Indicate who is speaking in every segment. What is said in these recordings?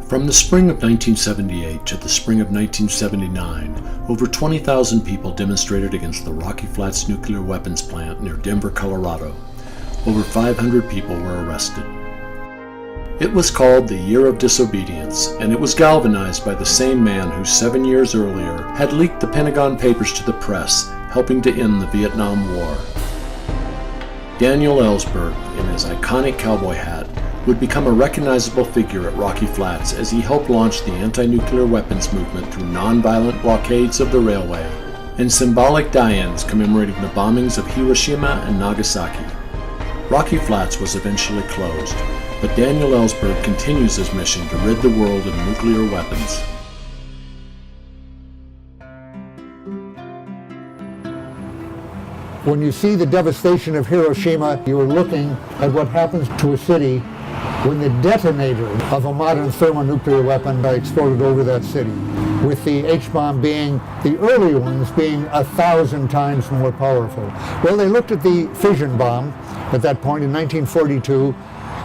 Speaker 1: From the spring of 1978 to the spring of 1979, over 20,000 people demonstrated against the Rocky Flats nuclear weapons plant near Denver, Colorado. Over 500 people were arrested. It was called the Year of Disobedience, and it was galvanized by the same man who 7 years earlier had leaked the Pentagon Papers to the press, helping to end the Vietnam War. Daniel Ellsberg, in his iconic cowboy hat, would become a recognizable figure at Rocky Flats as he helped launch the anti-nuclear weapons movement through non-violent blockades of the railway and symbolic die-ins commemorating the bombings of Hiroshima and Nagasaki. Rocky Flats was eventually closed, but Daniel Ellsberg continues his mission to rid the world of nuclear weapons.
Speaker 2: When you see the devastation of Hiroshima, you are looking at what happens to a city when the detonator of a modern thermonuclear weapon are exploded over that city, with the H-bomb being, the early ones being 1,000 times more powerful. Well, they looked at the fission bomb at that point in 1942,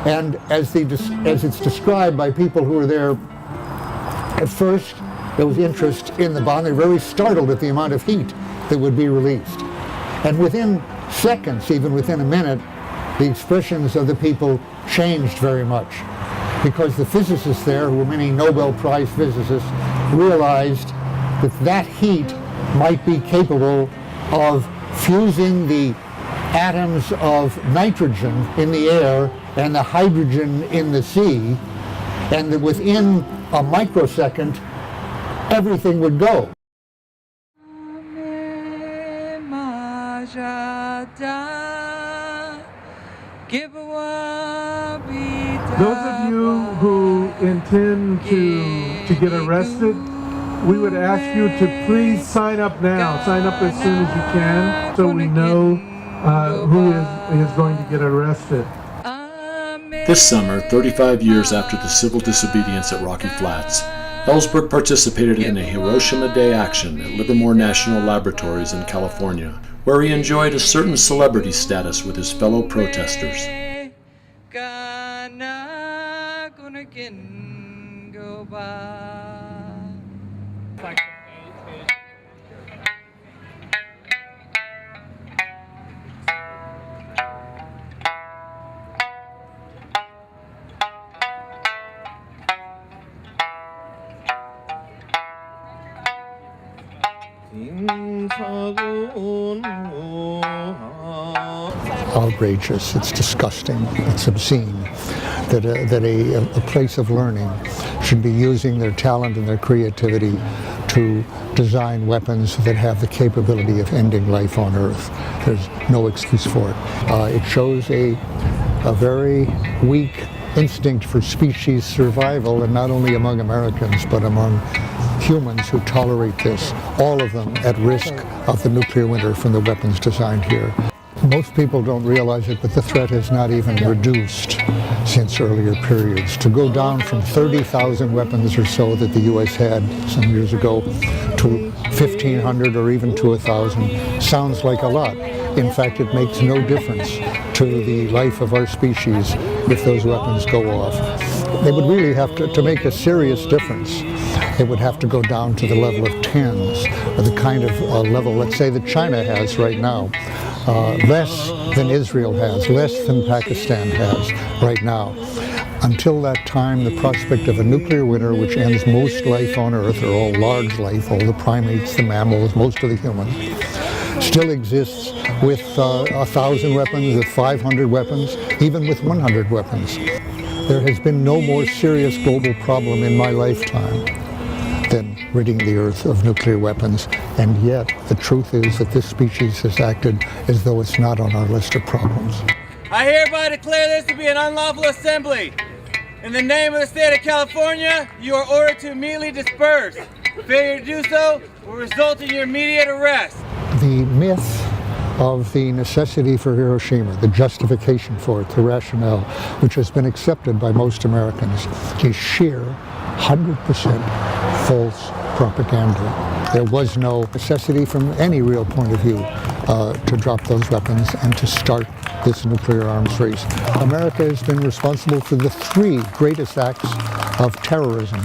Speaker 2: and as it's described by people who were there, at first there was interest in the bomb. They were very startled at the amount of heat that would be released. And within seconds, even within a minute, the expressions of the people changed very much, because the physicists there, who were many Nobel Prize physicists, realized that that heat might be capable of fusing the atoms of nitrogen in the air and the hydrogen in the sea, and that within a microsecond, everything would go.
Speaker 3: Those of you who intend to get arrested, we would ask you to please sign up now. Sign up as soon as you can, so we know who is going to get arrested.
Speaker 1: This summer, 35 years after the civil disobedience at Rocky Flats, Ellsberg participated in a Hiroshima Day action at Livermore National Laboratories in California, where he enjoyed a certain celebrity status with his fellow protesters.
Speaker 2: Outrageous, it's disgusting, it's obscene that a place of learning should be using their talent and their creativity to design weapons that have the capability of ending life on Earth. There's no excuse for it. It shows a very weak instinct for species survival, and not only among Americans but among humans who tolerate this, all of them at risk of the nuclear winter from the weapons designed here. Most people don't realize it, but the threat has not even reduced since earlier periods. To go down from 30,000 weapons or so that the U.S. had some years ago to 1,500 or even to 1,000 sounds like a lot. In fact, it makes no difference to the life of our species if those weapons go off. They would really have to make a serious difference. It would have to go down to the level of tens, or the kind of level, let's say, that China has right now. Less than Israel has, less than Pakistan has right now. Until that time, the prospect of a nuclear winter, which ends most life on Earth, or all large life, all the primates, the mammals, most of the humans, still exists with 1,000 weapons, with 500 weapons, even with 100 weapons. There has been no more serious global problem in my lifetime than ridding the Earth of nuclear weapons, and yet the truth is that this species has acted as though it's not on our list of problems.
Speaker 4: I hereby declare this to be an unlawful assembly. In the name of the state of California, you are ordered to immediately disperse. Failure to do so will result in your immediate arrest.
Speaker 2: The myth of the necessity for Hiroshima, the justification for it, the rationale, which has been accepted by most Americans, is sheer 100% false propaganda. There was no necessity from any real point of view to drop those weapons and to start this nuclear arms race. America has been responsible for the 3 greatest acts of terrorism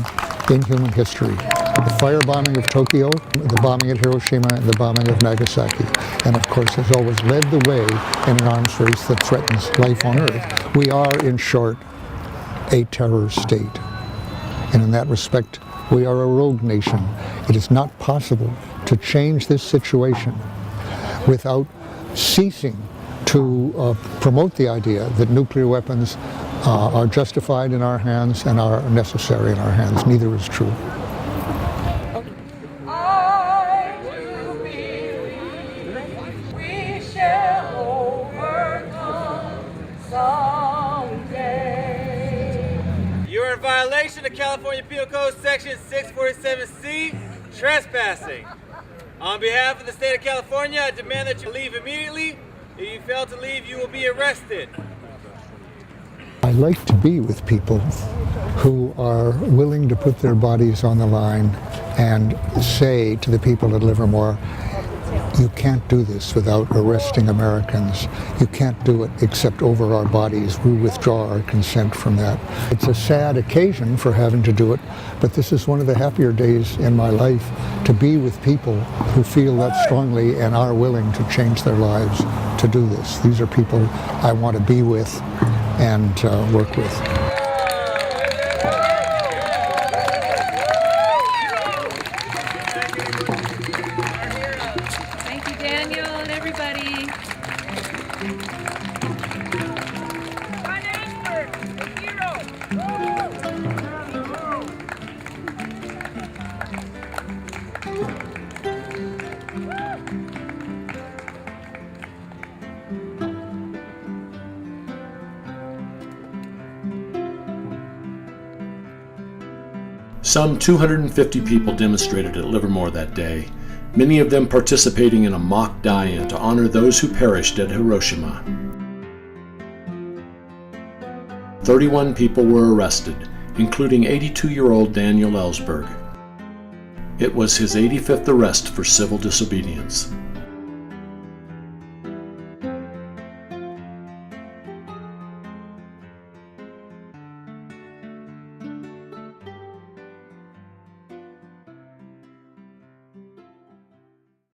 Speaker 2: in human history: the firebombing of Tokyo, the bombing at Hiroshima, and the bombing of Nagasaki. And of course has always led the way in an arms race that threatens life on Earth. We are, in short, a terror state. And in that respect, we are a rogue nation. It is not possible to change this situation without ceasing to promote the idea that nuclear weapons are justified in our hands and are necessary in our hands. Neither is true.
Speaker 4: You're in violation of California Penal Code Section 647C, trespassing. On behalf of the state of California, I demand that you leave immediately. If you fail to leave, you will be arrested.
Speaker 2: I like to be with people who are willing to put their bodies on the line and say to the people at Livermore, you can't do this without arresting Americans. You can't do it except over our bodies. We withdraw our consent from that. It's a sad occasion for having to do it, but this is one of the happier days in my life to be with people who feel that strongly and are willing to change their lives to do this. These are people I want to be with and work with.
Speaker 5: Thank you, Daniel, and everybody. Run Ellsberg, the hero.
Speaker 1: Some 250 people demonstrated at Livermore that day, many of them participating in a mock die-in to honor those who perished at Hiroshima. 31 people were arrested, including 82-year-old Daniel Ellsberg. It was his 85th arrest for civil disobedience.